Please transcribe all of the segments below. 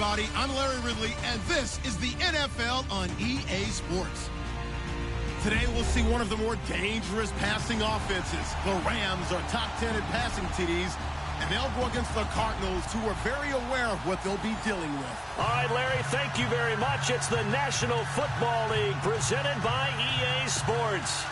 everybody. I'm Larry Ridley, and this is the NFL on EA Sports. Today, we'll see one of the more dangerous passing offenses. The Rams are top 10 in passing TDs, and they'll go against the Cardinals, who are very aware of what they'll be dealing with. All right, Larry, thank you very much. It's the National Football League presented by EA Sports.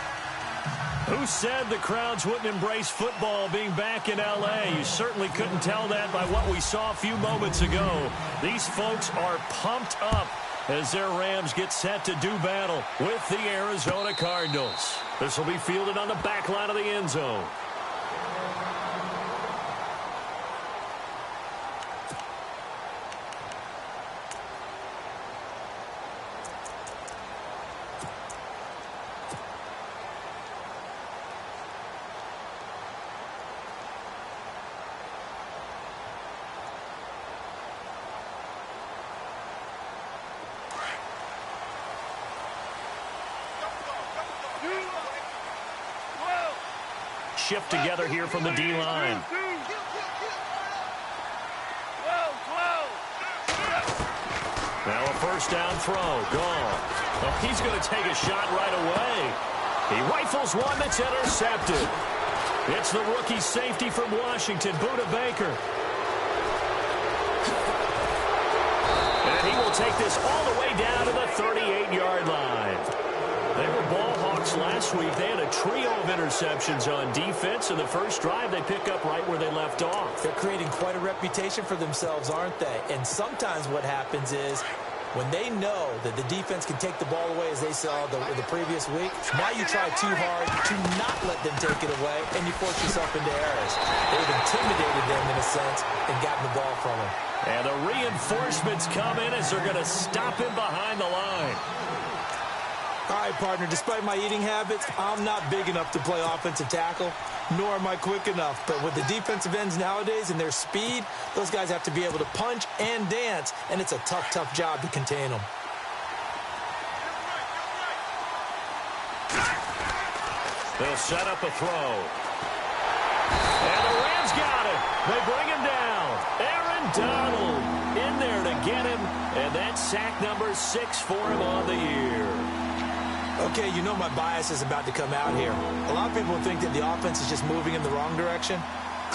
Who said the crowds wouldn't embrace football being back in L.A.? You certainly couldn't tell that by what we saw a few moments ago. These folks are pumped up as their Rams get set to do battle with the Arizona Cardinals. This will be fielded on the back line of the end zone. Shift together here from the D-line. Now a first down throw. Gone. Oh, he's going to take a shot right away. He rifles one that's intercepted. It's the rookie safety from Washington, Budda Baker. And he will take this all the way down to the 38-yard line. They were ball hawks last week. They had a trio of interceptions on defense. In the first drive, they pick up right where they left off. They're creating quite a reputation for themselves, aren't they? And sometimes what happens is when they know that the defense can take the ball away, as they saw the previous week, now you try too hard to not let them take it away, and you force yourself into errors. They've intimidated them, in a sense, and gotten the ball from them. And the reinforcements come in as they're going to stop him behind the line. All right, partner, despite my eating habits, I'm not big enough to play offensive tackle, nor am I quick enough. But with the defensive ends nowadays and their speed, those guys have to be able to punch and dance, and it's a tough, tough job to contain them. They'll set up a throw. And the Rams got it. They bring him down. Aaron Donald in there to get him, and that's sack number 6 for him on the year. Okay, you know my bias is about to come out here. A lot of people think that the offense is just moving in the wrong direction.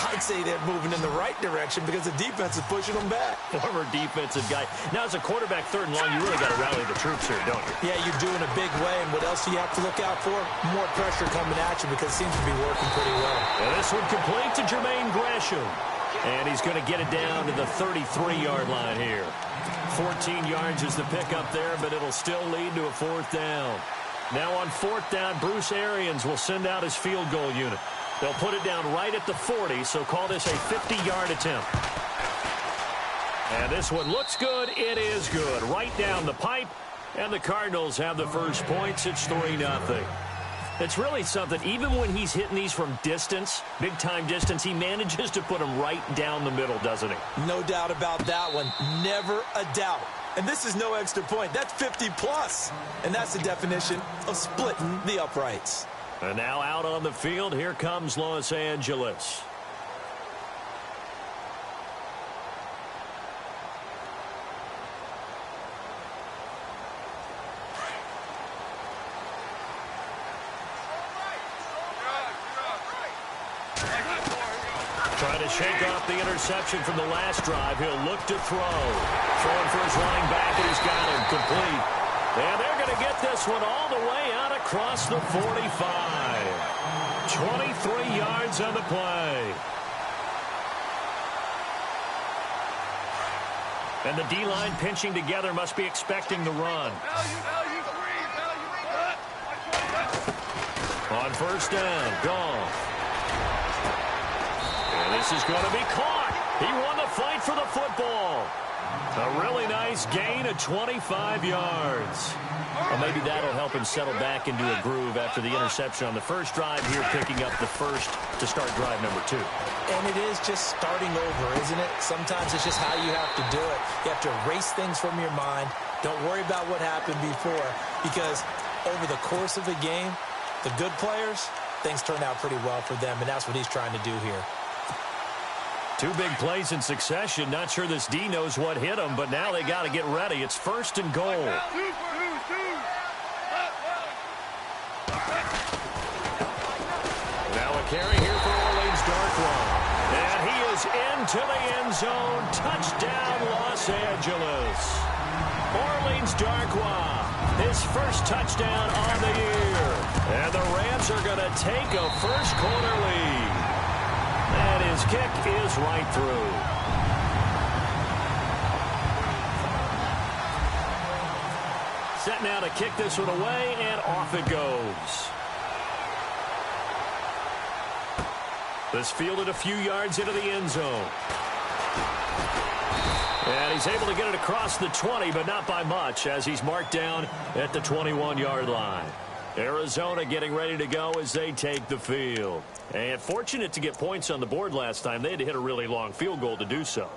I'd say they're moving in the right direction because the defense is pushing them back. Former defensive guy. Now, as a quarterback, 3rd and long, you really got to rally the troops here, don't you? Yeah, you're doing a big way, and what else do you have to look out for? More pressure coming at you because it seems to be working pretty well. And this one complete to Jermaine Gresham. And he's going to get it down to the 33-yard line here. 14 yards is the pickup there, but it'll still lead to a 4th down. Now on 4th down, Bruce Arians will send out his field goal unit. They'll put it down right at the 40, so call this a 50-yard attempt. And this one looks good. It is good. Right down the pipe, and the Cardinals have the first points. It's 3-0. It's really something. Even when he's hitting these from distance, big-time distance, he manages to put them right down the middle, doesn't he? No doubt about that one. Never a doubt. And this is no extra point. That's 50-plus. And that's the definition of splitting the uprights. And now out on the field, here comes Los Angeles. Trying to shake off the interception from the last drive. He'll look to throw. Throwing for his running back, and he's got him complete. And they're going to get this one all the way out across the 45. 23 yards on the play. And the D-line pinching together must be expecting the run. On 1st down, gone. And this is going to be caught. He won the fight for the football. A really nice gain of 25 yards. Well, maybe that'll help him settle back into a groove after the interception on the first drive here, picking up the first to start drive number 2. And it is just starting over, isn't it? Sometimes it's just how you have to do it. You have to erase things from your mind. Don't worry about what happened before, because over the course of the game, the good players, things turn out pretty well for them, and that's what he's trying to do here. Two big plays in succession. Not sure this D knows what hit him, but now they got to get ready. It's 1st and goal. Now a carry here for Orleans Darkwa. And he is into the end zone. Touchdown, Los Angeles. Orleans Darkwa, his first touchdown on the year. And the Rams are going to take a first-quarter lead. And his kick is right through. Set now to kick this one away, and off it goes. This fielded a few yards into the end zone. And he's able to get it across the 20, but not by much, as he's marked down at the 21-yard line. Arizona getting ready to go as they take the field. And fortunate to get points on the board last time. They had to hit a really long field goal to do so.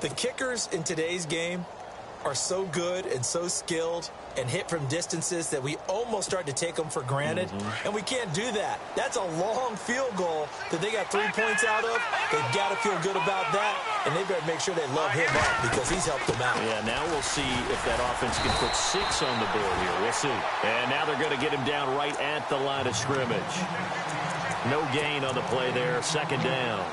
The kickers in today's game are so good and so skilled and hit from distances that we almost start to take them for granted. And we can't do that. That's a long field goal that they got 3 points out of. They've got to feel good about that, and they better make sure they love him up because he's helped them out. Yeah, now we'll see if that offense can put 6 on the board here. We'll see. And now they're going to get him down right at the line of scrimmage. No gain on the play there. 2nd down.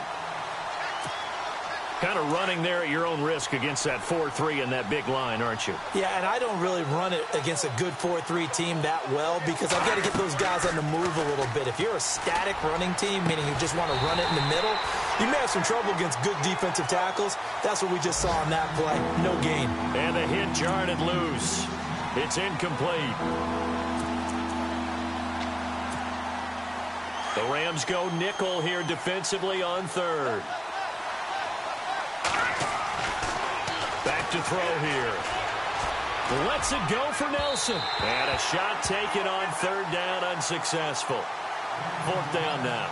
Kind of running there at your own risk against that 4-3 and that big line, aren't you? Yeah, and I don't really run it against a good 4-3 team that well because I've got to get those guys on the move a little bit. If you're a static running team, meaning you just want to run it in the middle, you may have some trouble against good defensive tackles. That's what we just saw on that play. No gain. And the hit jarred it loose. It's incomplete. The Rams go nickel here defensively on 3rd. Back to throw here. Lets it go for Nelson. And a shot taken on 3rd down, unsuccessful. 4th down now.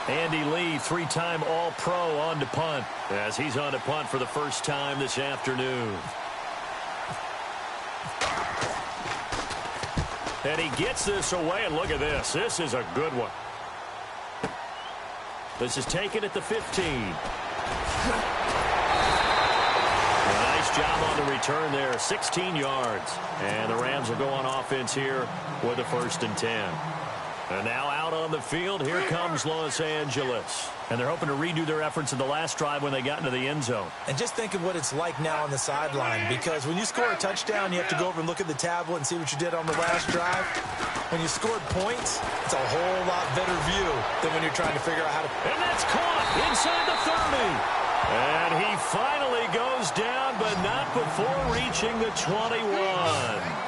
Andy Lee, 3-time All-Pro on to punt, as he's on to punt for the first time this afternoon. And he gets this away, and look at this. This is a good one. This is taken at the 15. Nice job on the return there. 16 yards. And the Rams will go on offense here with a 1st and 10. And now out on the field, here comes Los Angeles. And they're hoping to redo their efforts in the last drive when they got into the end zone. And just think of what it's like now on the sideline, because when you score a touchdown, you have to go over and look at the tablet and see what you did on the last drive. When you scored points, it's a whole lot better view than when you're trying to figure out how to... And that's caught inside the 30. And he finally goes down, but not before reaching the 21.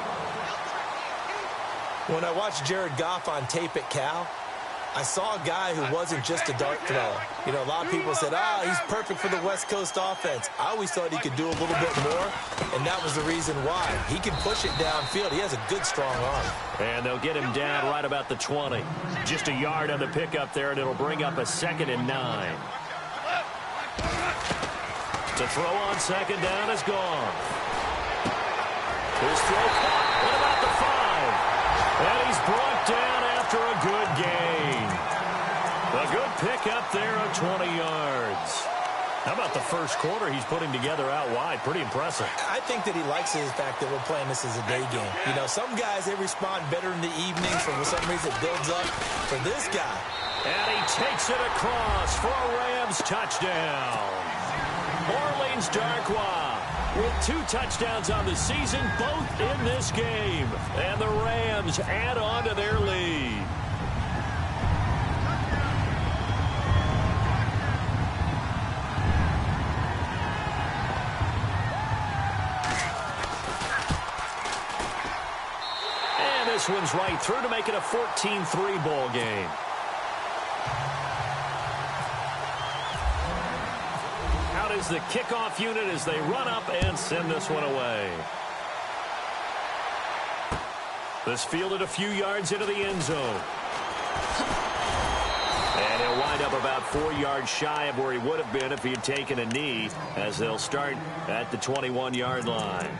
When I watched Jared Goff on tape at Cal, I saw a guy who wasn't just a dart thrower. You know, a lot of people said, he's perfect for the West Coast offense. I always thought he could do a little bit more, and that was the reason why. He can push it downfield. He has a good, strong arm. And they'll get him down right about the 20. Just a yard on the pickup there, and it'll bring up a 2nd and 9. The throw on 2nd down is gone. His throw caught at about the 5. And he's brought down after a good gain. A good pickup there of 20 yards. How about the first quarter he's putting together out wide? Pretty impressive. I think that he likes the fact that we're playing this as a day game. You know, some guys, they respond better in the evenings. For some reason, it builds up. For this guy. And he takes it across for a Rams touchdown. Orleans Darkwa with 2 touchdowns on the season, both in this game. And the Rams add on to their lead. And this one's right through to make it a 14-3 ball game. Is the kickoff unit as they run up and send this one away. This fielded a few yards into the end zone. And he'll wind up about 4 yards shy of where he would have been if he had taken a knee, as they'll start at the 21-yard line.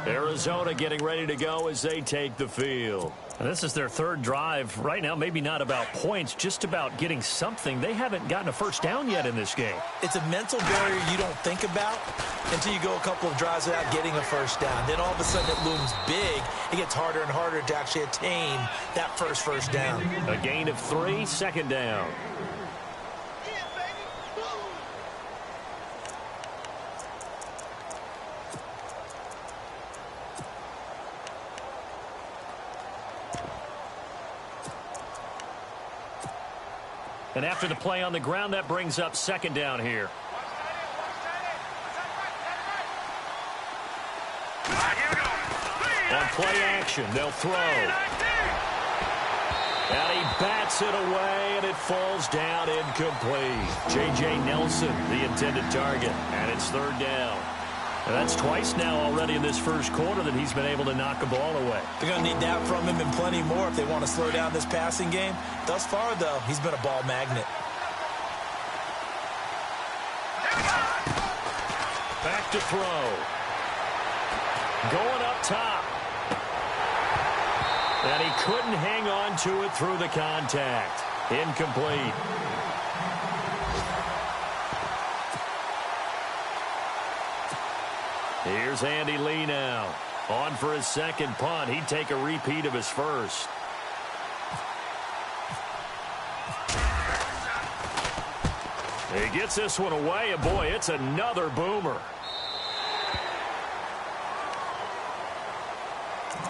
Arizona getting ready to go as they take the field. And this is their third drive. Right now, maybe not about points, just about getting something. They haven't gotten a first down yet in this game. It's a mental barrier you don't think about until you go a couple of drives without getting a first down. Then all of a sudden it looms big. It gets harder and harder to actually attain that first down. A gain of 3, second down. And after the play on the ground, that brings up second down here. On play action, they'll throw. And he bats it away, and it falls down incomplete. J.J. Nelson, the intended target, and it's third down. And that's twice now already in this first quarter that he's been able to knock a ball away. They're going to need that from him and plenty more if they want to slow down this passing game. Thus far, though, he's been a ball magnet. Back to throw. Going up top. And he couldn't hang on to it through the contact. Incomplete. Here's Andy Lee now. On for his second punt. He'd take a repeat of his first. He gets this one away, and boy, it's another boomer.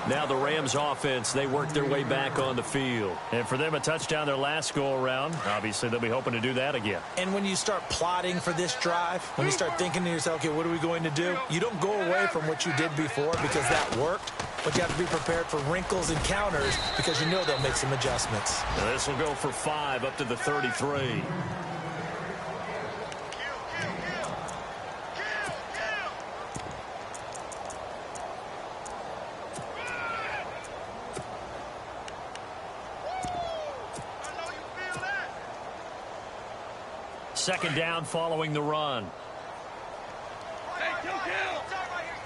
Now the Rams offense, they work their way back on the field. And for them, a touchdown their last go-around. Obviously, they'll be hoping to do that again. And when you start plotting for this drive, when you start thinking to yourself, okay, what are we going to do? You don't go away from what you did before because that worked. But you have to be prepared for wrinkles and counters because you know they'll make some adjustments. Now this will go for 5 up to the 33. Second down following the run.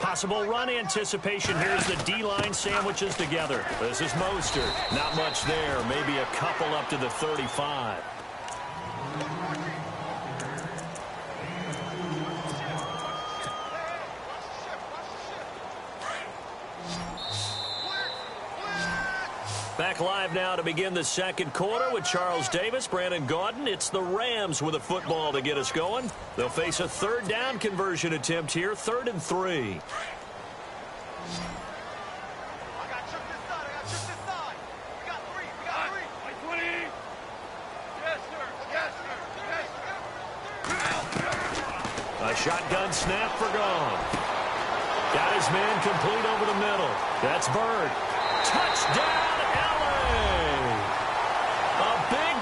Possible run anticipation. Here's the D-line sandwiches together. This is Mostert. Not much there. Maybe a couple up to the 35. Back live now to begin the second quarter with Charles Davis, Brandon Gaudin. It's the Rams with a football to get us going. They'll face a third down conversion attempt here, 3rd and 3. A shotgun snap for Gone. Got his man complete over the middle. That's Bird. Touchdown!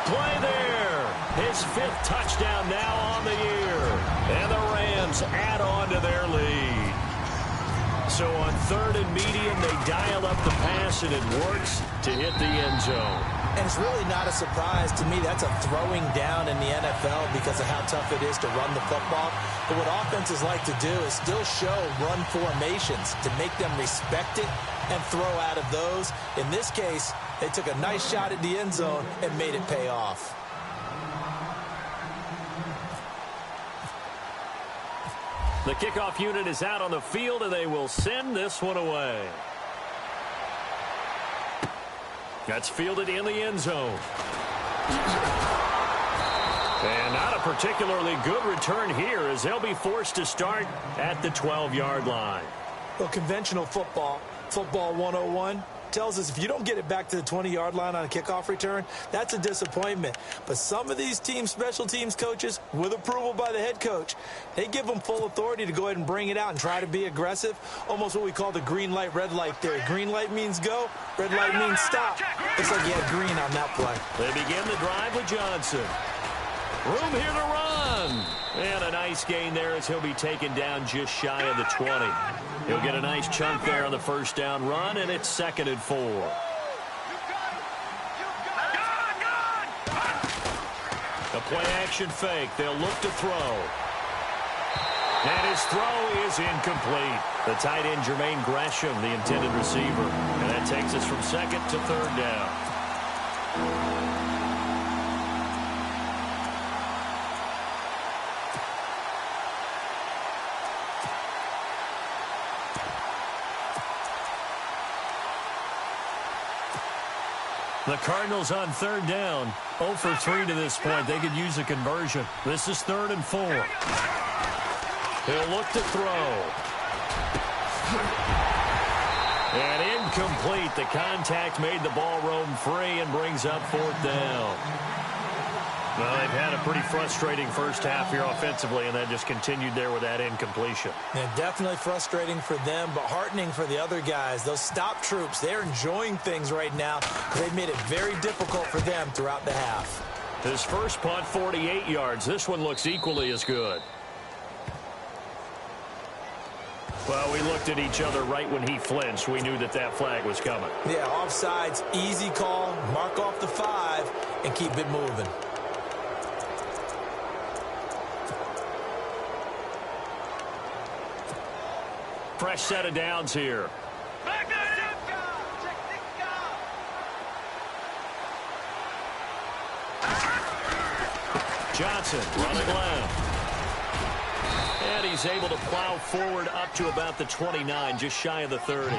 Play there. His 5th touchdown now on the year. And the Rams add on to their lead. So on 3rd and medium, they dial up the pass, and it works to hit the end zone. And it's really not a surprise to me. That's a throwing down in the NFL because of how tough it is to run the football. But what offenses like to do is still show run formations to make them respect it and throw out of those. In this case, they took a nice shot at the end zone and made it pay off. The kickoff unit is out on the field, and they will send this one away. That's fielded in the end zone. And not a particularly good return here as they'll be forced to start at the 12-yard line. Well, conventional football 101, tells us if you don't get it back to the 20-yard line on a kickoff return, that's a disappointment. But some of these teams, special teams coaches, with approval by the head coach, they give them full authority to go ahead and bring it out and try to be aggressive, almost what we call the green light, red light theory. Green light means go, red light means stop. Looks like you had green on that play. They begin the drive with Johnson. Room here to run. And a nice gain there as he'll be taken down just shy of the 20. He'll get a nice chunk there on the first down run, and it's 2nd and 4. A play-action fake. They'll look to throw. And his throw is incomplete. The tight end, Jermaine Gresham, the intended receiver. And that takes us from second to third down. The Cardinals on third down. 0 for 3 to this point. They could use a conversion. This is 3rd and 4. He'll look to throw. And incomplete. The contact made the ball roam free and brings up 4th down. Well, they've had a pretty frustrating first half here offensively, and that just continued there with that incompletion. Yeah, definitely frustrating for them, but heartening for the other guys. Those stop troops, they're enjoying things right now. They've made it very difficult for them throughout the half. His first punt, 48 yards. This one looks equally as good. Well, we looked at each other right when he flinched. We knew that that flag was coming. Yeah, offsides, easy call, mark off the 5, and keep it moving. Fresh set of downs here. Johnson running left. And he's able to plow forward up to about the 29, just shy of the 30.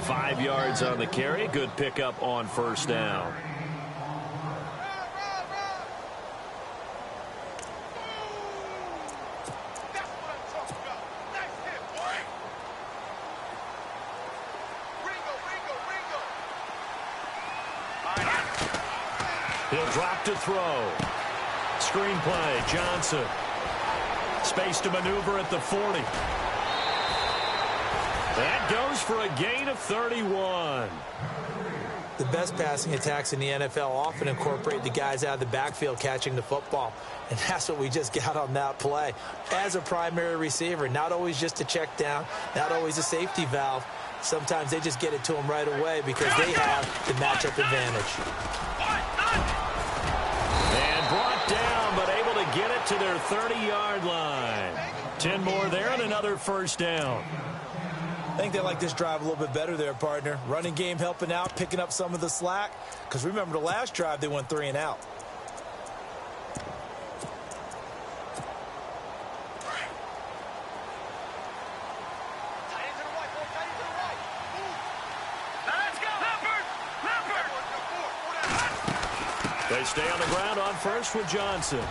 5 yards on the carry. Good pickup on first down. He'll drop to throw. Screenplay, Johnson. Space to maneuver at the 40. That goes for a gain of 31. The best passing attacks in the NFL often incorporate the guys out of the backfield catching the football. And that's what we just got on that play. As a primary receiver, not always just a check down, not always a safety valve. Sometimes they just get it to them right away because they have the matchup advantage. And brought down, but able to get it to their 30-yard line. 10 more there and another first down. I think they like this drive a little bit better there, partner. Running game helping out, picking up some of the slack. Because remember the last drive, they went 3 and out. They stay on the ground on first with Johnson.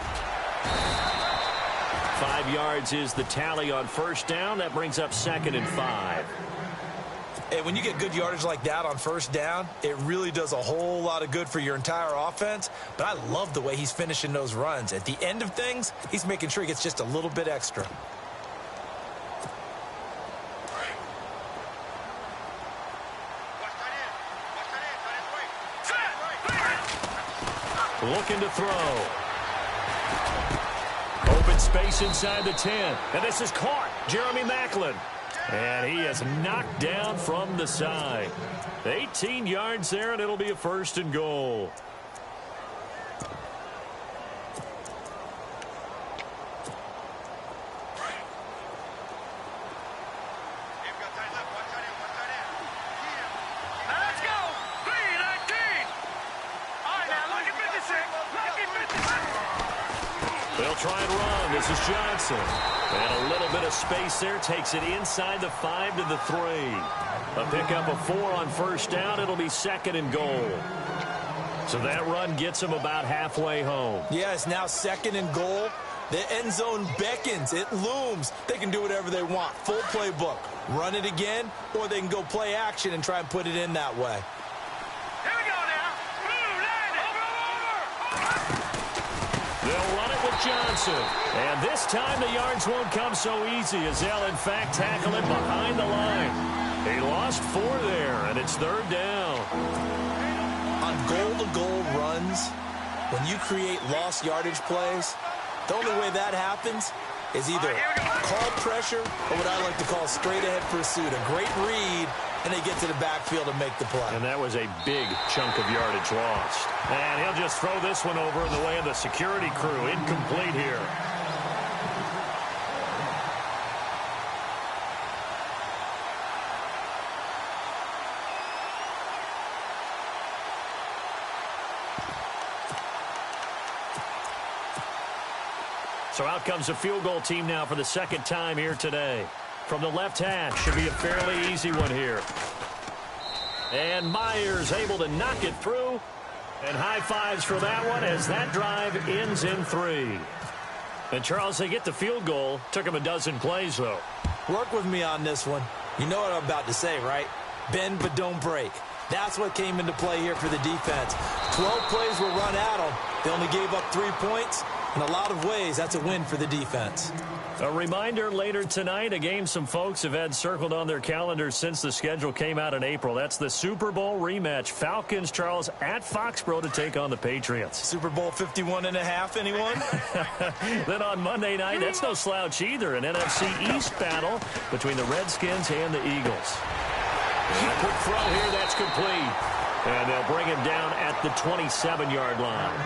5 yards is the tally on first down. That brings up 2nd and 5. Hey, when you get good yardage like that on first down, it really does a whole lot of good for your entire offense. But I love the way he's finishing those runs. At the end of things, he's making sure he gets just a little bit extra. Looking to throw. Open space inside the 10. And this is caught. Jeremy Maclin. And he is knocked down from the side. 18 yards there, and it'll be a 1st and goal. They'll try and run. This is Johnson. And a little bit of space there. Takes it inside the 5 to the 3. A pickup of 4 on first down. It'll be 2nd and goal. So that run gets them about halfway home. Yeah, it's now 2nd and goal. The end zone beckons. It looms. They can do whatever they want. Full playbook. Run it again, or they can go play action and try and put it in that way. Here we go now. They'll run it with Johnson. And this time the yards won't come so easy as they'll, in fact, tackle it behind the line. He lost 4 there, and it's 3rd down. On goal-to-goal runs, when you create lost yardage plays, the only way that happens is either call pressure or what I like to call straight-ahead pursuit. A great read, and they get to the backfield and make the play. And that was a big chunk of yardage lost. And he'll just throw this one over in the way of the security crew. Incomplete here. So out comes the field goal team now for the second time here today. From the left hash, should be a fairly easy one here. And Myers able to knock it through. And high fives for that one as that drive ends in 3. And, Charles, they get the field goal. Took them a dozen plays, though. Work with me on this one. You know what I'm about to say, right? Bend but don't break. That's what came into play here for the defense. 12 plays were run at them. They only gave up 3 points. In a lot of ways, that's a win for the defense. A reminder later tonight, a game some folks have had circled on their calendars since the schedule came out in April. That's the Super Bowl rematch. Falcons, Charles, at Foxborough to take on the Patriots. Super Bowl 51.5, anyone? Then on Monday night, that's no slouch either. An NFC East battle between the Redskins and the Eagles. Quick throw here, that's complete. And they'll bring him down at the 27-yard line.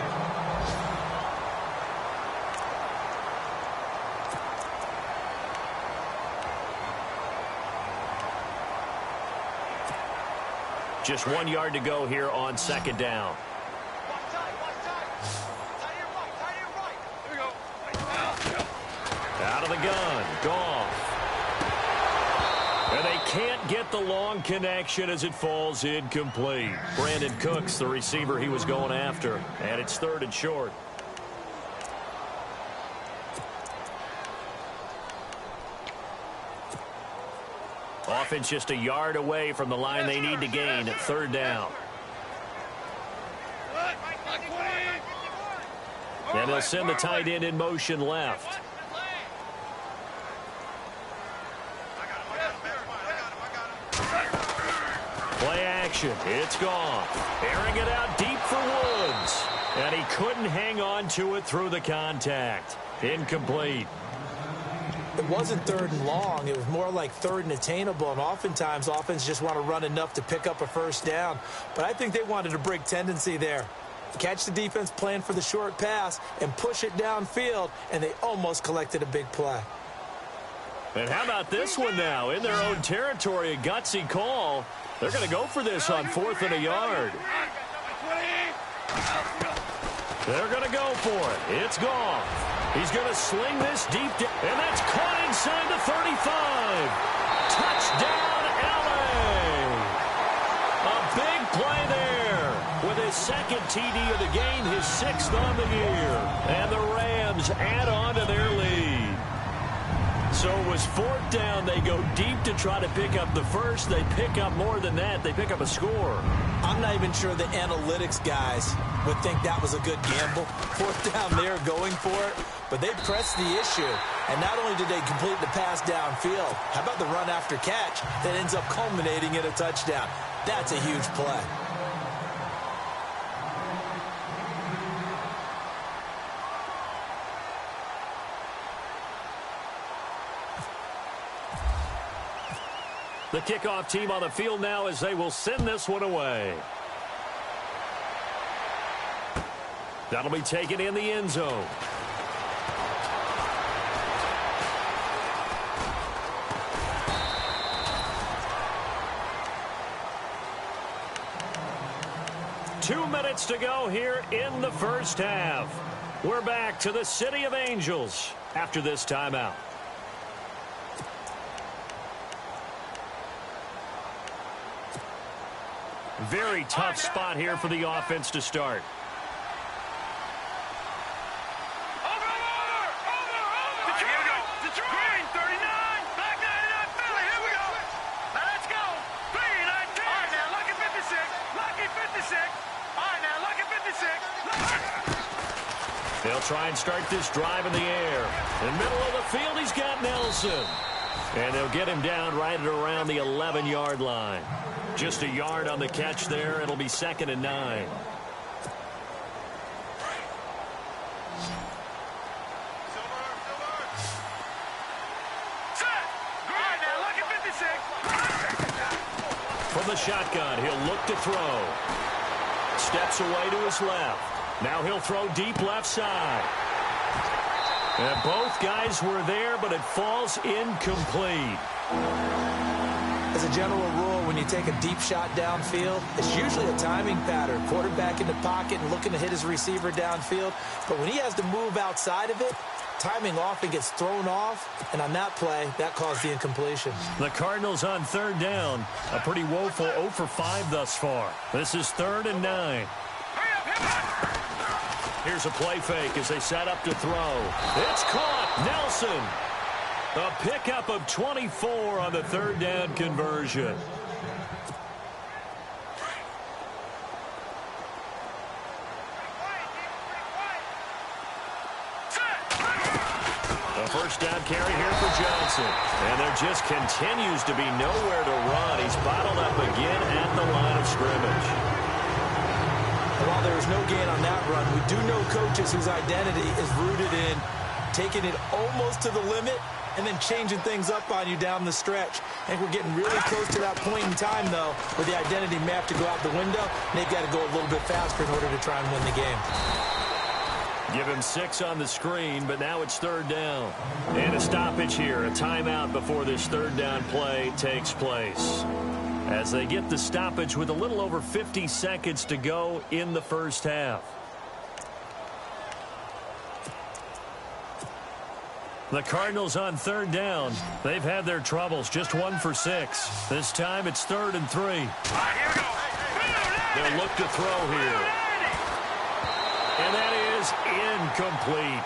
Just 1 yard to go here on second down. Out of the gun, Goff. And they can't get the long connection as it falls incomplete. Brandon Cooks, the receiver he was going after. And it's 3rd and short. Offense just a yard away from the line they need to gain at 3rd down. And they'll send the tight end in motion left. Play action. It's gone. Airing it out deep for Woods. And he couldn't hang on to it through the contact. Incomplete. It wasn't 3rd and long. It was more like 3rd and attainable. And oftentimes, offense just want to run enough to pick up a first down. But I think they wanted to break tendency there. Catch the defense plan for the short pass and push it downfield, and they almost collected a big play. And how about this one now? In their own territory, a gutsy call. They're going to go for this on 4th and a yard. They're going to go for it. It's gone. He's going to sling this deep down, and that's caught inside the 35. Touchdown, L.A. A big play there with his 2nd TD of the game, his 6th on the year. And the Rams add on to their lead. So it was 4th down. They go deep to try to pick up the first. They pick up more than that. They pick up a score. I'm not even sure the analytics guys would think that was a good gamble. 4th down there going for it. But they pressed the issue. And not only did they complete the pass downfield, how about the run after catch that ends up culminating in a touchdown? That's a huge play. The kickoff team on the field now as they will send this one away. That'll be taken in the end zone. Two minutes to go here in the first half. We're back to the City of Angels after this timeout. Very tough spot here for the offense to start. They'll try and start this drive in the air. In the middle of the field, he's got Nelson. And they'll get him down right at around the 11-yard line. Just a yard on the catch there. It'll be 2nd and 9. From the shotgun, he'll look to throw. Steps away to his left. Now he'll throw deep left side. And both guys were there, but it falls incomplete. As a general rule, when you take a deep shot downfield, it's usually a timing pattern. Quarterback in the pocket and looking to hit his receiver downfield. But when he has to move outside of it, timing off and gets thrown off, and on that play, that caused the incompletion. The Cardinals on third down. A pretty woeful 0 for 5 thus far. This is 3rd and 9. Here's a play fake as they set up to throw. It's caught. Nelson. A pickup of 24 on the 3rd down conversion. A first down carry here for Johnson. And there just continues to be nowhere to run. He's bottled up again at the line of scrimmage. And while there was no gain on that run, we do know coaches whose identity is rooted in taking it almost to the limit and then changing things up on you down the stretch. I think we're getting really close to that point in time, though, where the identity may have to go out the window, and they've got to go a little bit faster in order to try and win the game. Give him 6 on the screen, but now it's 3rd down. And a stoppage here, a timeout before this 3rd down play takes place. As they get the stoppage with a little over 50 seconds to go in the first half. The Cardinals on 3rd down. They've had their troubles, just 1 for 6. This time it's 3rd and 3. They'll look to throw here. And that is incomplete.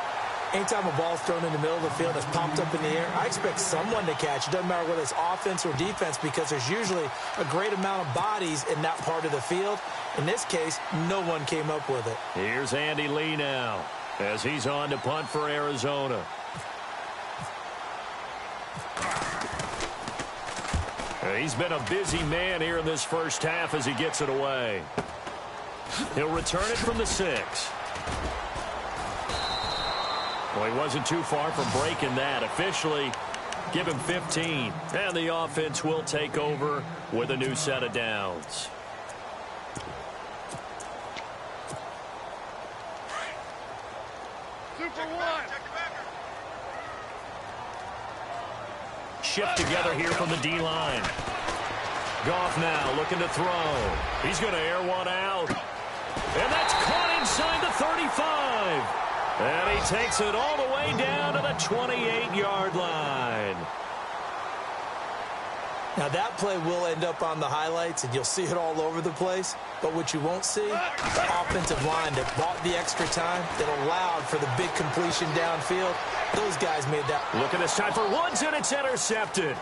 Anytime a ball's thrown in the middle of the field that's pumped up in the air, I expect someone to catch. It doesn't matter whether it's offense or defense, because there's usually a great amount of bodies in that part of the field. In this case, no one came up with it. Here's Andy Lee now as he's on to punt for Arizona. He's been a busy man here in this first half as he gets it away. He'll return it from the 6. Well, he wasn't too far from breaking that. Officially, give him 15. And the offense will take over with a new set of downs. Super one. Shift together here from the D-line. Goff now looking to throw. He's going to air one out. And that's caught inside the 35. And he takes it all the way down to the 28-yard line. Now, that play will end up on the highlights, and you'll see it all over the place. But what you won't see, the offensive line that bought the extra time, that allowed for the big completion downfield. Those guys made that. Look at this time for Woods, and it's intercepted.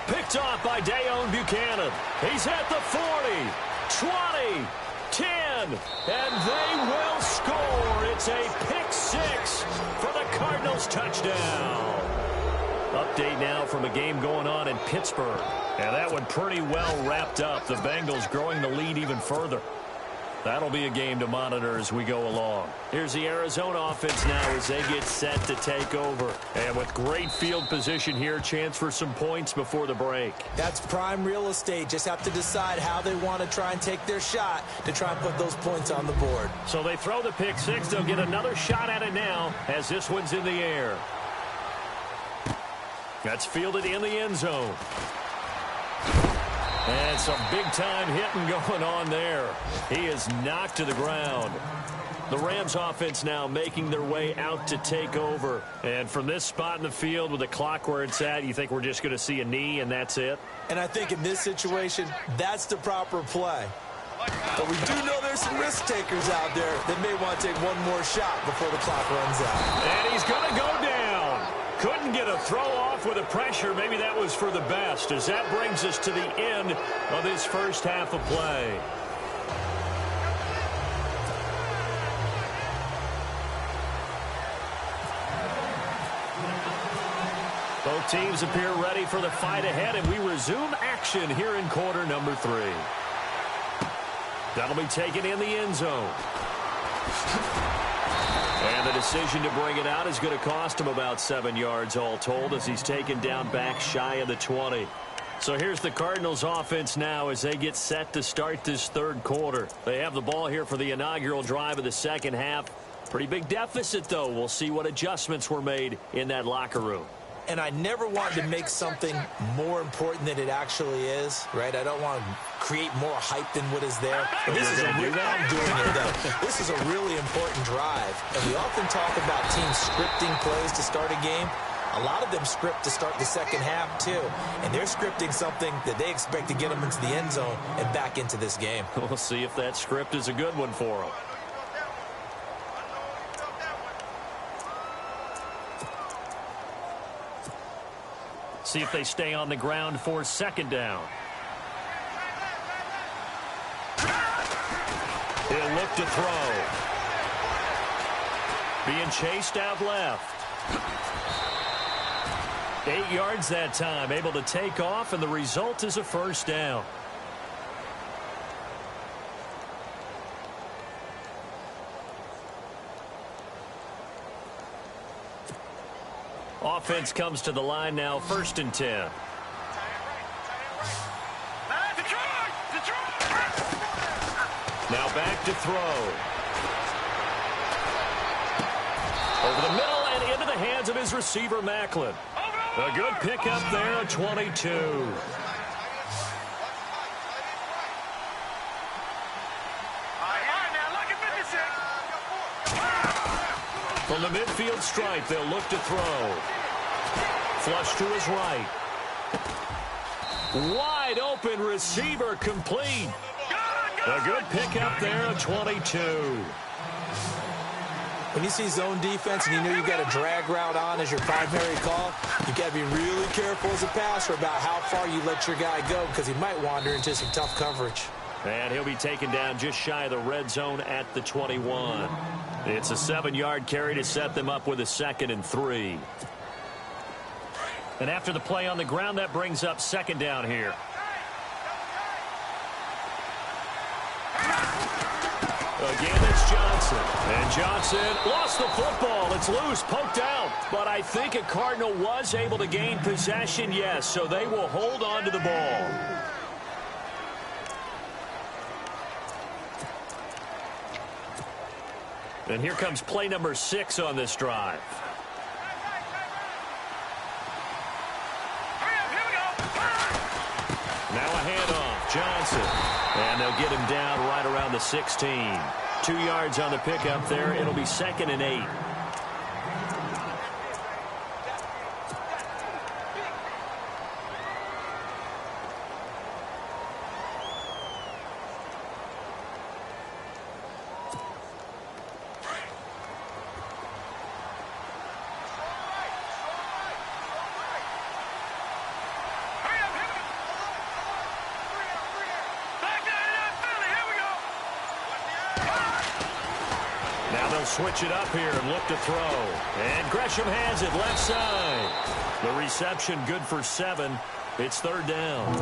Picked off by Dayon Buchanan. He's at the 40, 20, 10, and they will score. It's a pick 6 for the Cardinals touchdown. Update now from a game going on in Pittsburgh. And that one pretty well wrapped up. The Bengals growing the lead even further. That'll be a game to monitor as we go along. Here's the Arizona offense now as they get set to take over. And with great field position here, chance for some points before the break. That's prime real estate. Just have to decide how they want to try and take their shot to try and put those points on the board. So they throw the pick 6. They'll get another shot at it now as this one's in the air. That's fielded in the end zone. And some big-time hitting going on there. He is knocked to the ground. The Rams offense now making their way out to take over. And from this spot in the field with the clock where it's at, you think we're just going to see a knee and that's it? And I think in this situation, that's the proper play. But we do know there's some risk takers out there that may want to take one more shot before the clock runs out. And he's going to go down. Couldn't get a throw off with the pressure. Maybe that was for the best, as that brings us to the end of this first half of play. Both teams appear ready for the fight ahead, and we resume action here in quarter number 3. That'll be taken in the end zone. And the decision to bring it out is going to cost him about 7 yards all told, as he's taken down back shy of the 20. So here's the Cardinals offense now as they get set to start this third quarter. They have the ball here for the inaugural drive of the second half. Pretty big deficit, though. We'll see what adjustments were made in that locker room. And I never want to make something more important than it actually is, right? I don't want to create more hype than what is there. But this is I'm doing it, though. This is a really important drive. And we often talk about teams scripting plays to start a game. A lot of them script to start the second half, too. And they're scripting something that they expect to get them into the end zone and back into this game. We'll see if that script is a good one for them. See if they stay on the ground for second down. He'll look to throw. Being chased out left. 8 yards that time, able to take off, and the result is a first down. Offense comes to the line now, 1st and 10. Now back to throw. Over the middle and into the hands of his receiver, Macklin. A good pickup there at 22. From the midfield stripe, they'll look to throw. Flush to his right. Wide open receiver complete. A good pickup there at 22. When you see zone defense and you know you've got a drag route on as your primary call, you've got to be really careful as a passer about how far you let your guy go because he might wander into some tough coverage. And he'll be taken down just shy of the red zone at the 21. It's a 7-yard carry to set them up with a 2nd and 3. And after the play on the ground, that brings up 2nd down here. Again, it's Johnson. And Johnson lost the football. It's loose, poked out. But I think a Cardinal was able to gain possession, yes, so they will hold on to the ball. And here comes play number 6 on this drive. Now a handoff, Johnson. And they'll get him down right around the 16. 2 yards on the pickup there. It'll be 2nd and 8. Switch it up here and look to throw. And Gresham has it left side. The reception good for 7. It's 3rd down.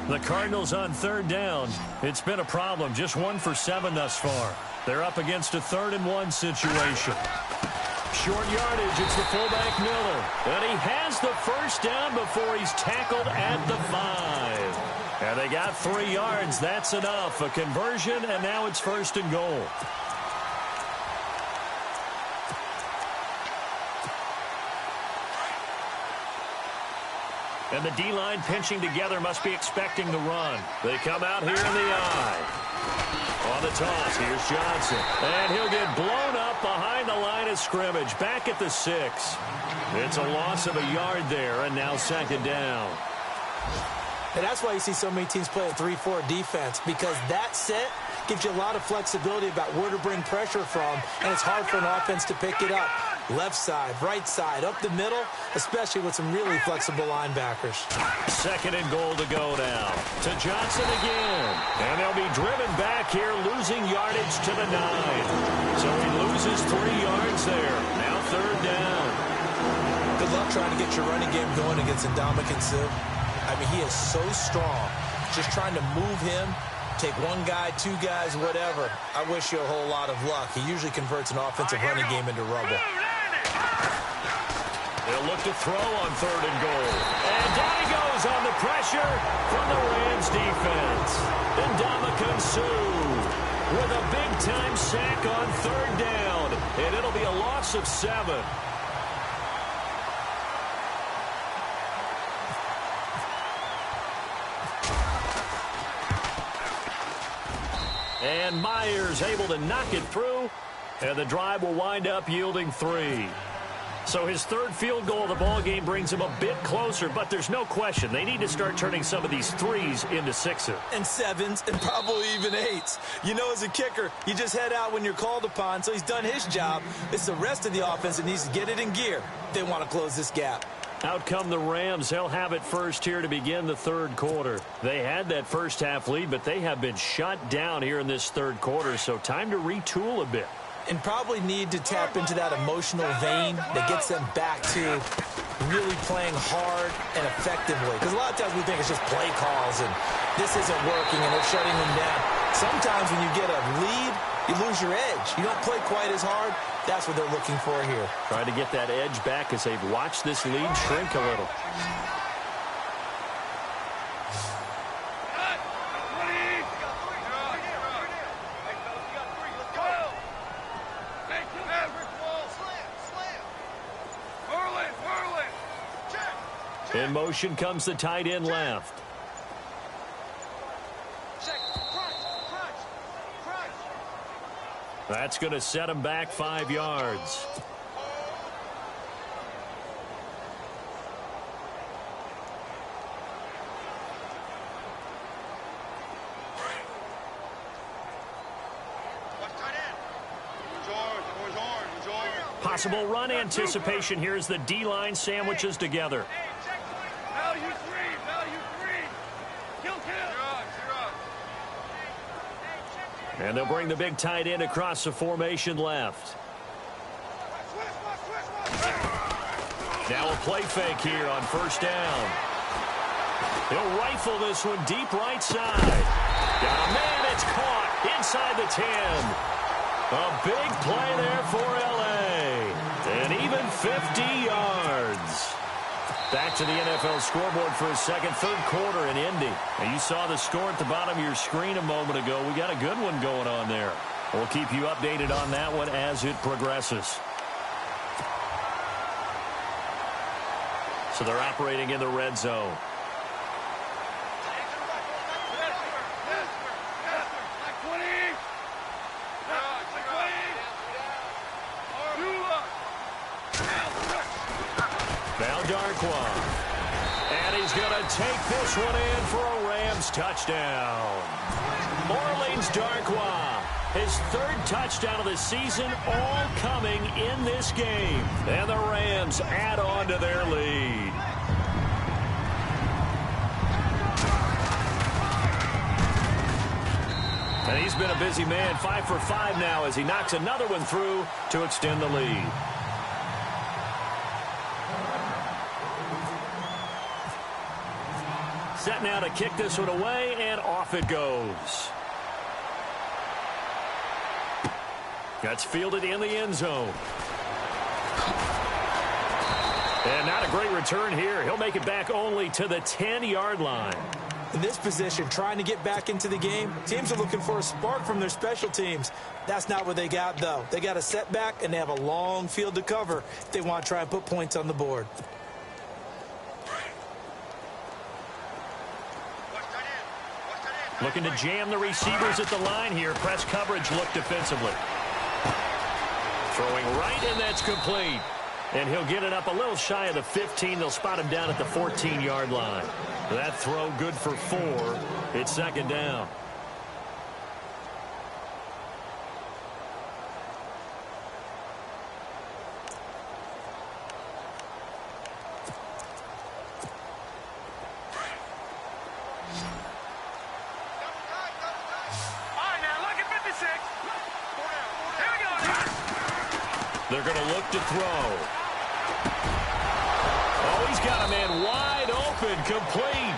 The Cardinals on 3rd down. It's been a problem. Just 1 for 7 thus far. They're up against a 3rd and 1 situation. Short yardage. It's the fullback Miller. And he has the first down before he's tackled at the 5. And they got 3 yards. That's enough. A conversion, and now it's 1st and goal. And the D-line pinching together must be expecting the run. They come out here in the eye. On the toss, here's Johnson. And he'll get blown up behind the line of scrimmage. Back at the 6. It's a loss of a yard there, and now 2nd down. And that's why you see so many teams play a 3-4 defense, because that set gives you a lot of flexibility about where to bring pressure from, and it's hard for an offense to pick it up. Left side, right side, up the middle, especially with some really flexible linebackers. 2nd and goal to go now. To Johnson again. And they'll be driven back here, losing yardage to the 9. So he loses 3 yards there. Now 3rd down. Good luck trying to get your running game going against Ndamukong Suh. I mean, he is so strong. Just trying to move him, take 1 guy, 2 guys, whatever. I wish you a whole lot of luck. He usually converts an offensive running game into rubble. They'll look to throw on 3rd and goal. And down he goes on the pressure from the Rams defense. Ndamukong Suh. with a big-time sack on third down, and it'll be a loss of 7. And Myers able to knock it through, and the drive will wind up yielding 3. So his third field goal of the ball game brings him a bit closer, but there's no question they need to start turning some of these 3s into 6s. And 7s and probably even 8s. You know, as a kicker, you just head out when you're called upon, so he's done his job. It's the rest of the offense that needs to get it in gear if they want to close this gap. Out come the Rams. They'll have it first here to begin the third quarter. They had that first half lead, but they have been shut down here in this third quarter, so time to retool a bit. And probably need to tap into that emotional vein that gets them back to really playing hard and effectively. Because a lot of times we think it's just play calls and this isn't working and they're shutting them down. Sometimes when you get a lead, you lose your edge. You don't play quite as hard. That's what they're looking for here. Trying to get that edge back as they've watched this lead shrink a little. In motion comes the tight end left. That's going to set him back 5 yards. Possible run anticipation here as the D-line sandwiches together. And they'll bring the big tight end across the formation left. Now a play fake here on first down. He'll rifle this one deep right side. Got a man, it's caught inside the 10. A big play there for L.A. And even 50 yards. Back to the NFL scoreboard for a second, third quarter in Indy. And you saw the score at the bottom of your screen a moment ago. We got a good one going on there. We'll keep you updated on that one as it progresses. So they're operating in the red zone. And he's going to take this one in for a Rams touchdown. Orleans Darkwa, his third touchdown of the season, all coming in this game. And the Rams add on to their lead. And he's been a busy man, 5 for 5 now as he knocks another one through to extend the lead. Set now to kick this one away, and off it goes. That's fielded in the end zone. And not a great return here. He'll make it back only to the 10-yard line. In this position, trying to get back into the game, teams are looking for a spark from their special teams. That's not what they got, though. They got a setback, and they have a long field to cover if they want to try and put points on the board. Looking to jam the receivers at the line here. Press coverage look defensively. Throwing right, and that's complete. And he'll get it up a little shy of the 15. They'll spot him down at the 14-yard line. That throw good for 4. It's second down. They're going to look to throw. Oh, he's got a man wide open, complete.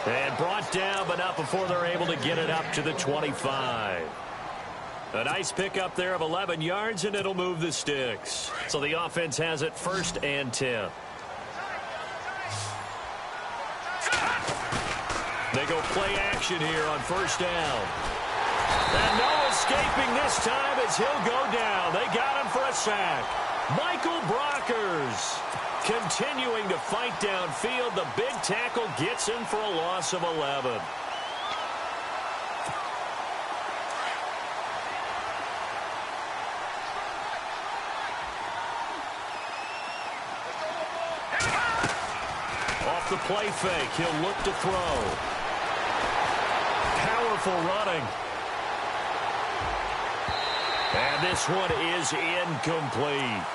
And brought down, but not before they're able to get it up to the 25. A nice pickup there of 11 yards, and it'll move the sticks. So the offense has it first and 10. They go play action here on first down. And no escaping this time as he'll go down. They got him for a sack. Michael Brockers continuing to fight downfield. The big tackle gets him for a loss of 11. Off the play fake, he'll look to throw. Powerful running. And this one is incomplete.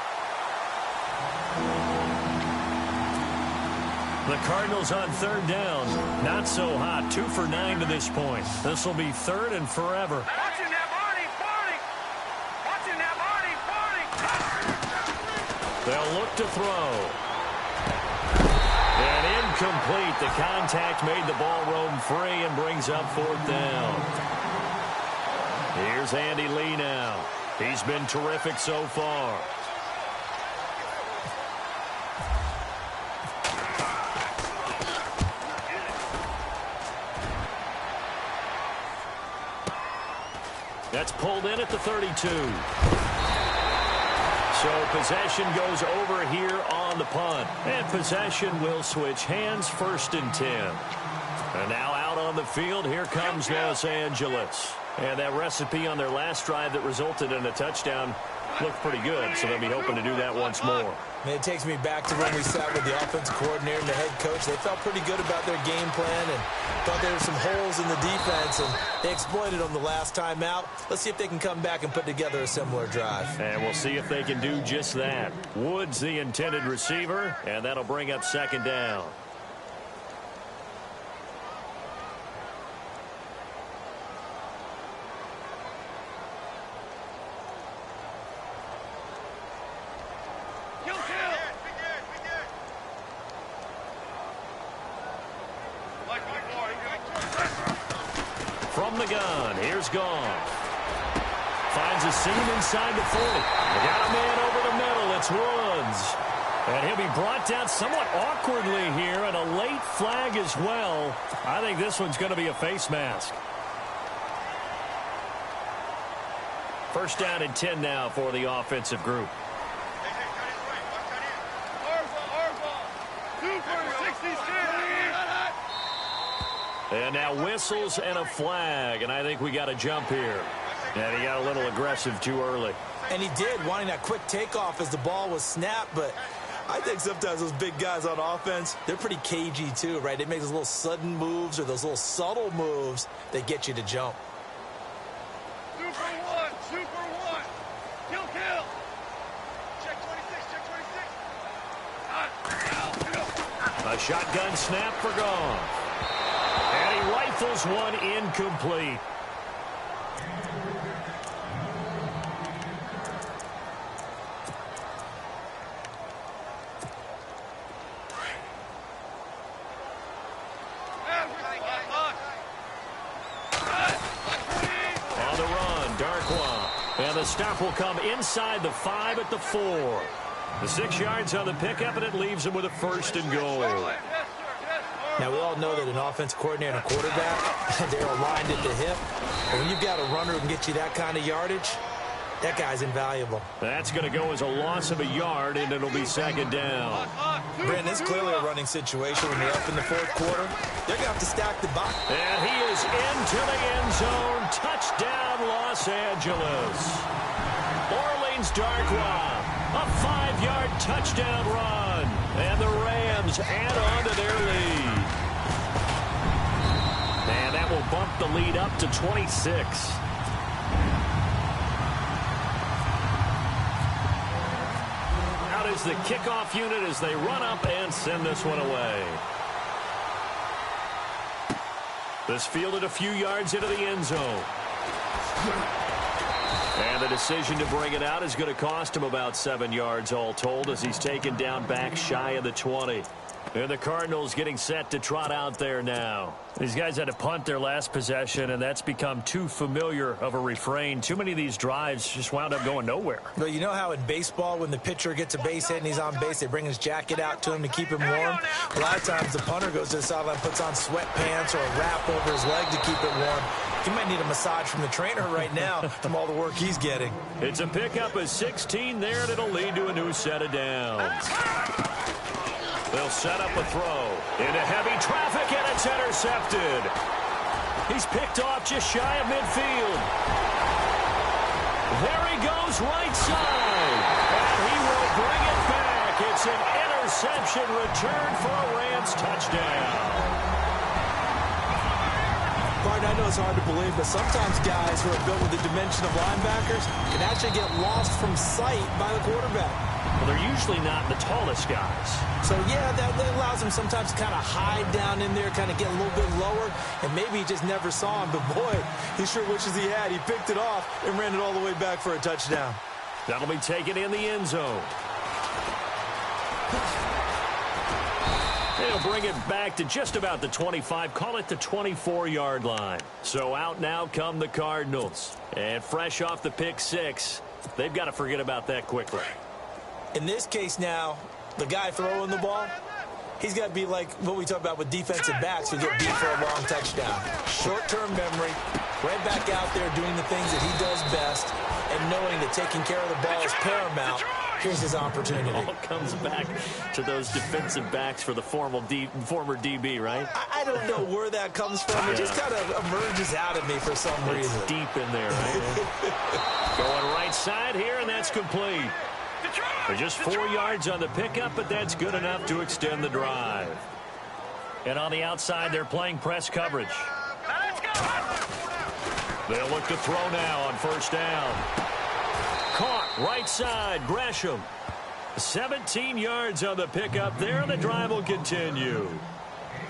The Cardinals on third down. Not so hot. 2 for 9 to this point. This will be third and forever. Watching that Barney. Watching that Barney. They'll look to throw. And incomplete. The contact made the ball roam free and brings up fourth down. Here's Andy Lee now. He's been terrific so far. That's pulled in at the 32. So possession goes over here on the punt. And possession will switch hands, 1st and 10. And now out on the field, here comes Los Angeles. And that recipe on their last drive that resulted in a touchdown looked pretty good, so they'll be hoping to do that once more. And it takes me back to when we sat with the offensive coordinator and the head coach. They felt pretty good about their game plan and thought there were some holes in the defense, and they exploited them the last time out. Let's see if they can come back and put together a similar drive. And we'll see if they can do just that. Woods the intended receiver, and that'll bring up 2nd down. From the gun, here's Goff. Finds a seam inside the 40. They got a man over the middle. It's Woods. And he'll be brought down somewhat awkwardly here, and a late flag as well. I think this one's going to be a face mask. 1st down and 10 now for the offensive group. And now whistles and a flag, and I think we got a jump here. And he got a little aggressive too early. And he did, wanting that quick takeoff as the ball was snapped, but I think sometimes those big guys on offense, they're pretty cagey too, right? They make those little sudden moves or those little subtle moves that get you to jump. Super one. Kill. Check 26. A shotgun snap for Goff. And he rifles one incomplete. On the run, Darkwa. And the stop will come inside the 5 at the 4. The 6 yards on the pickup, and it leaves him with a 1st and goal. Now, we all know that an offensive coordinator and a quarterback, they're aligned at the hip. But when you've got a runner who can get you that kind of yardage, that guy's invaluable. That's going to go as a loss of a yard, and it'll be 2nd down. Brandon, it's clearly a running situation when you're up in the 4th quarter. They're going to have to stack the box. And he is into the end zone. Touchdown, Los Angeles. Orleans Darkwa, a 5-yard touchdown run. And the Rams add on to their lead. And that will bump the lead up to 26. Out is the kickoff unit as they run up and send this one away. This fielded a few yards into the end zone. And the decision to bring it out is going to cost him about 7 yards all told as he's taken down back shy of the 20. And the Cardinals getting set to trot out there now. These guys had to punt their last possession, and that's become too familiar of a refrain. Too many of these drives just wound up going nowhere. But you know how in baseball, when the pitcher gets a base hit and he's on base, they bring his jacket out to him to keep him warm? A lot of times the punter goes to the sideline, puts on sweatpants or a wrap over his leg to keep it warm. He might need a massage from the trainer right now from all the work he's getting. It's a pickup of 16 there, and it'll lead to a new set of downs. They'll set up a throw into heavy traffic, and it's intercepted. He's picked off just shy of midfield. There he goes, right side. And he will bring it back. It's an interception return for a Rams touchdown. Martin, I know it's hard to believe, but sometimes guys who are built with the dimension of linebackers can actually get lost from sight by the quarterback. Well, they're usually not the tallest guys. So, yeah, that allows him sometimes to kind of hide down in there, kind of get a little bit lower, and maybe he just never saw him. But, boy, he sure wishes he had. He picked it off and ran it all the way back for a touchdown. That'll be taken in the end zone. They'll bring it back to just about the 25, call it the 24-yard line. So out now come the Cardinals. And fresh off the pick six, they've got to forget about that quickly. In this case now, the guy throwing the ball, he's got to be like what we talk about with defensive backs who get beat for a long touchdown. Short-term memory, right back out there doing the things that he does best, and knowing that taking care of the ball is paramount. Here's his opportunity. All comes back to those defensive backs for the former DB, right? I don't know where that comes from. It just kind of emerges out of me for some reason. It's deep in there, right? Going right side here, and that's complete. They're just 4 yards on the pickup, but that's good enough to extend the drive. And on the outside, they're playing press coverage. They'll look to throw now on first down. Caught right side, Gresham. 17 yards on the pickup there, and the drive will continue.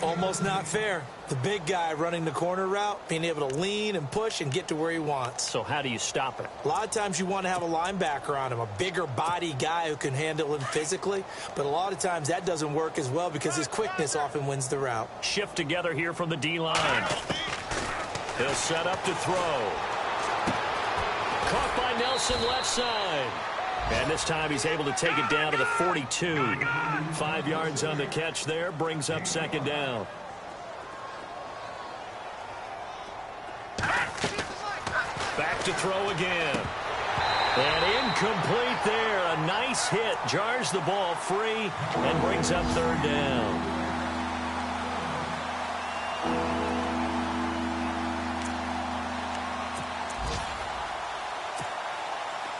Almost not fair. The big guy running the corner route, being able to lean and push and get to where he wants. So how do you stop it? A lot of times you want to have a linebacker on him, a bigger body guy who can handle him physically. But a lot of times that doesn't work as well because his quickness often wins the route. Shift together here from the D-line. He'll set up to throw. Caught by Nelson left side. And this time he's able to take it down to the 42. 5 yards on the catch there, brings up second down. Back to throw again. And incomplete there. A nice hit. Jars the ball free and brings up third down.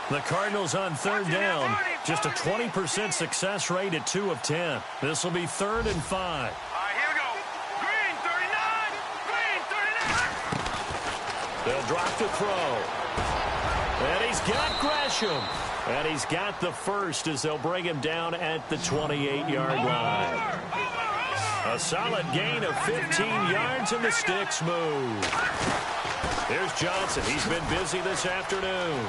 The Cardinals on third down. Just a 20% success rate at 2 of 10. This will be 3rd and 5. All right, here we go. Green, 39. Green, 39. They'll drop the throw. And he's got Gresham. And he's got the first as they'll bring him down at the 28-yard line. A solid gain of 15 yards, and the sticks move. Here's Johnson. He's been busy this afternoon.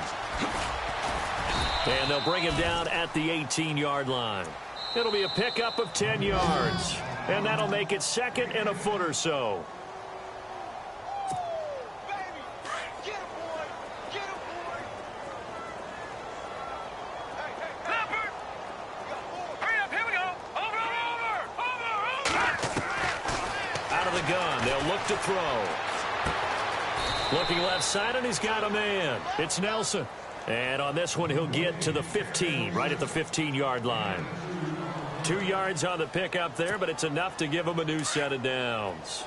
And they'll bring him down at the 18-yard line. It'll be a pickup of 10 yards. And that'll make it 2nd and a foot or so. Out of the gun, they'll look to throw. Looking left side, and he's got a man. It's Nelson. And on this one, he'll get to the 15, right at the 15-yard line. 2 yards on the pickup there, but it's enough to give him a new set of downs.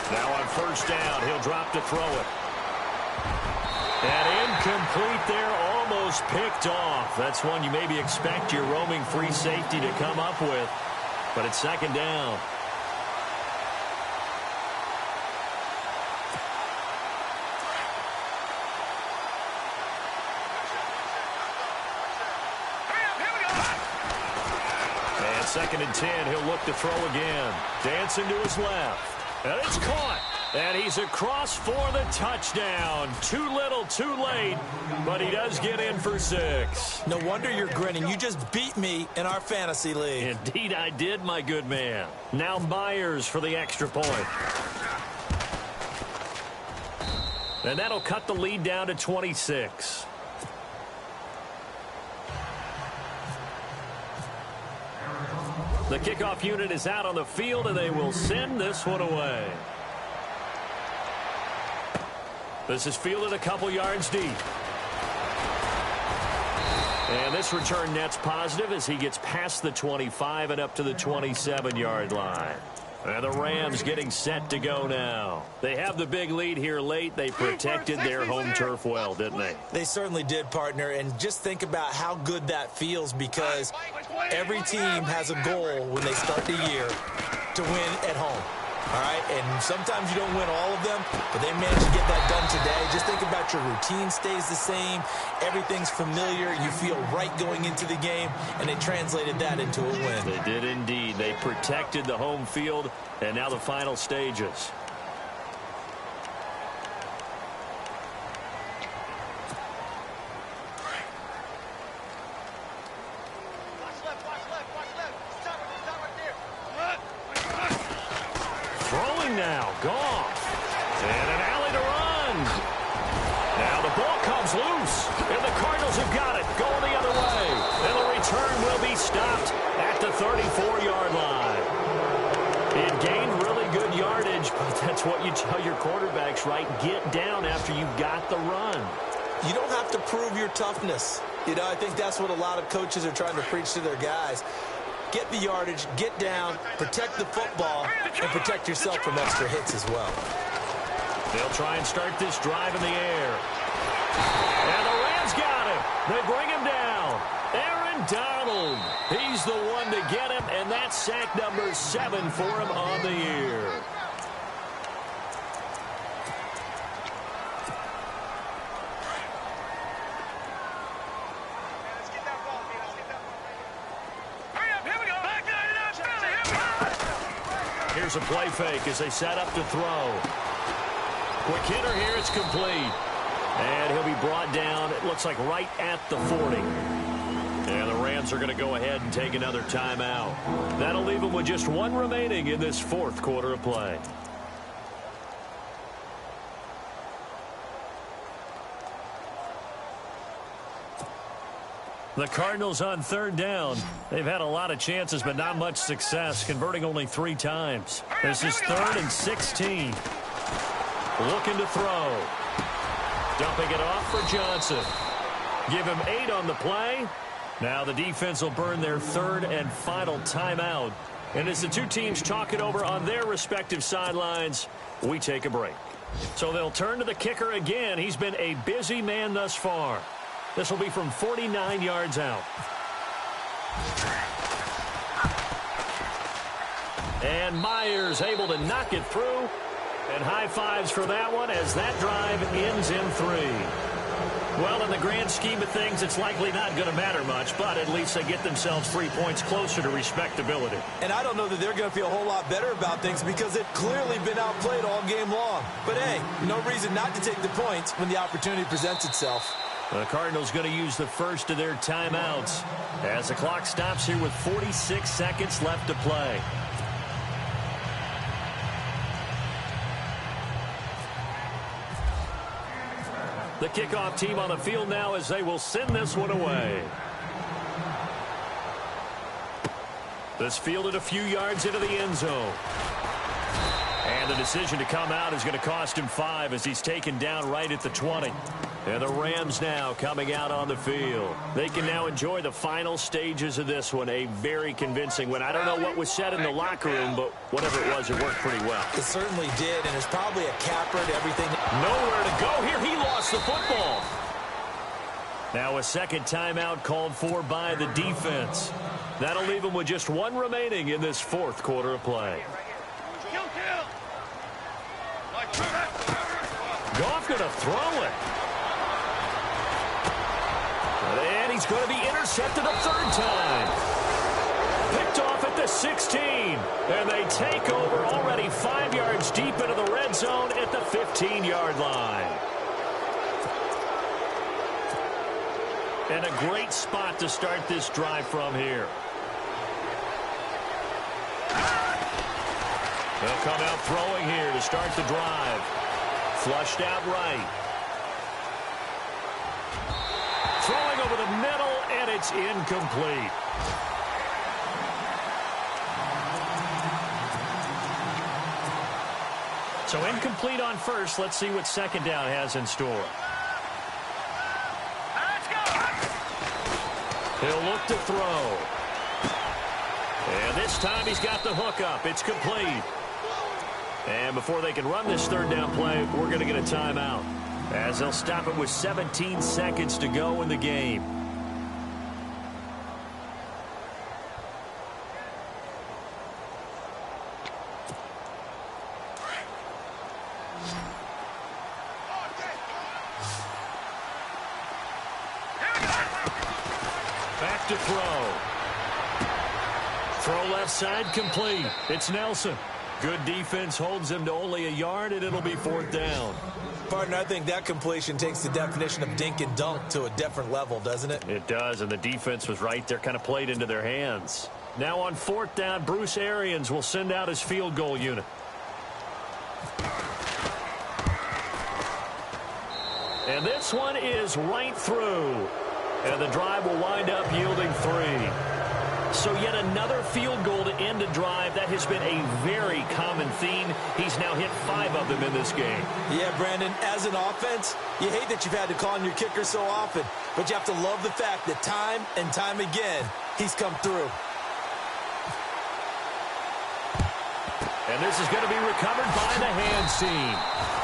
Now on first down, he'll drop to throw it. And incomplete there, almost picked off. That's one you maybe expect your roaming free safety to come up with. But it's second down. And 2nd and 10, he'll look to throw again. Dancing to his left. And it's caught. And he's across for the touchdown. Too little, too late. But he does get in for 6. No wonder you're grinning. You just beat me in our fantasy league. Indeed I did, my good man. Now Myers for the extra point. And that'll cut the lead down to 26. The kickoff unit is out on the field, and they will send this one away. This is fielded a couple yards deep. And this return net's positive as he gets past the 25 and up to the 27-yard line. And the Rams getting set to go now. They have the big lead here late. They protected their home turf well, didn't they? They certainly did, partner. And just think about how good that feels, because every team has a goal when they start the year to win at home. All right, and sometimes you don't win all of them, but they managed to get that done today. Just think about your routine stays the same. Everything's familiar. You feel right going into the game, and they translated that into a win. They did indeed. They protected the home field, and now the final stages. Now, Goff. And an alley to run. Now the ball comes loose. And the Cardinals have got it. Going the other way. And the return will be stopped at the 34-yard line. It gained really good yardage, but that's what you tell your quarterbacks, right? Get down after you got the run. You don't have to prove your toughness. You know, I think that's what a lot of coaches are trying to preach to their guys. Get the yardage, get down, protect the football, and protect yourself from extra hits as well. They'll try and start this drive in the air. And the Rams got him. They bring him down. Aaron Donald. He's the one to get him, and that's sack number 7 for him on the year. Here's a play fake as they set up to throw. Quick hitter here, it's complete. And he'll be brought down, it looks like right at the 40. And the Rams are going to go ahead and take another timeout. That'll leave them with just one remaining in this fourth quarter of play. The Cardinals on third down. They've had a lot of chances, but not much success, converting only 3 times. This is 3rd and 16. Looking to throw. Dumping it off for Johnson. Give him 8 on the play. Now the defense will burn their 3rd and final timeout. And as the two teams talk it over on their respective sidelines, we take a break. So they'll turn to the kicker again. He's been a busy man thus far. This will be from 49 yards out. And Myers able to knock it through. And high fives for that one as that drive ends in 3. Well, in the grand scheme of things, it's likely not going to matter much, but at least they get themselves 3 points closer to respectability. And I don't know that they're going to feel a whole lot better about things because they've clearly been outplayed all game long. But, hey, no reason not to take the points when the opportunity presents itself. The Cardinals going to use the first of their timeouts as the clock stops here with 46 seconds left to play. The kickoff team on the field now as they will send this one away. This fielded a few yards into the end zone. And the decision to come out is going to cost him 5 as he's taken down right at the 20. And the Rams now coming out on the field. They can now enjoy the final stages of this one. A very convincing one. I don't know what was said in the locker room, but whatever it was, it worked pretty well. It certainly did, and it's probably a capper to everything. Nowhere to go here. He lost the football. Now a second timeout called for by the defense. That'll leave him with just one remaining in this fourth quarter of play. Goff going to throw it. And he's going to be intercepted a third time. Picked off at the 16. And they take over already 5 yards deep into the red zone at the 15-yard line. And a great spot to start this drive from here. They'll come out throwing here to start the drive. Flushed out right. Throwing over the middle, and it's incomplete. So incomplete on first. Let's see what second down has in store. Let's go. He'll look to throw. And this time he's got the hook up. It's complete. And before they can run this third down play, we're going to get a timeout, as they'll stop it with 17 seconds to go in the game. Back to throw. Throw left side complete. It's Nelson. Good defense holds him to only a yard, and it'll be fourth down. Partner, I think that completion takes the definition of dink and dunk to a different level, doesn't it? It does, and the defense was right there, kind of played into their hands. Now on fourth down, Bruce Arians will send out his field goal unit. And this one is right through. And the drive will wind up yielding 3. So yet another field goal to end a drive. That has been a very common theme. He's now hit 5 of them in this game. Yeah, Brandon, as an offense, you hate that you've had to call on your kicker so often, but you have to love the fact that time and time again, he's come through. And this is going to be recovered by the hands team.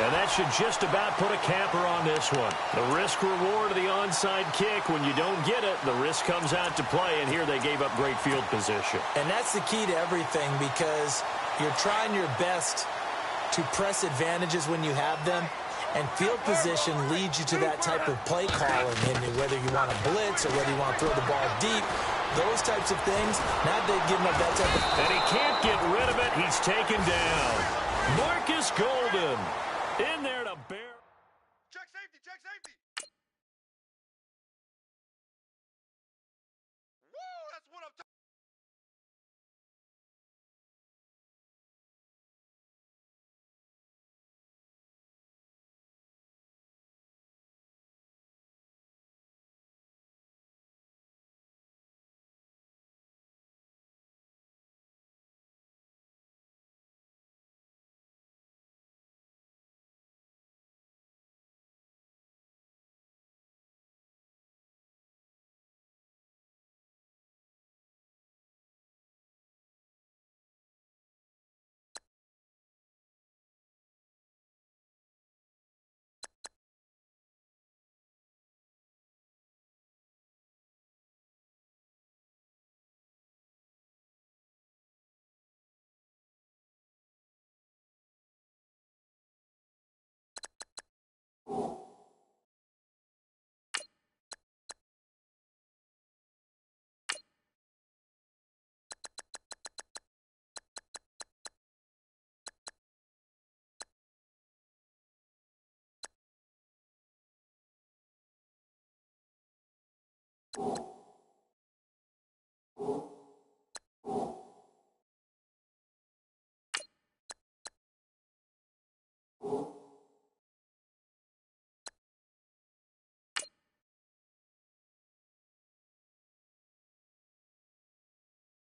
And that should just about put a capper on this one. The risk-reward of the onside kick. When you don't get it, the risk comes out to play. And here they gave up great field position. And that's the key to everything, because you're trying your best to press advantages when you have them. And field position leads you to that type of play calling. And whether you want to blitz or whether you want to throw the ball deep, those types of things, now they've given up that type of... And he can't get rid of it. He's taken down. Marcus Golden in there to bear. Check safety, check safety. Woo, that's what I'm talking.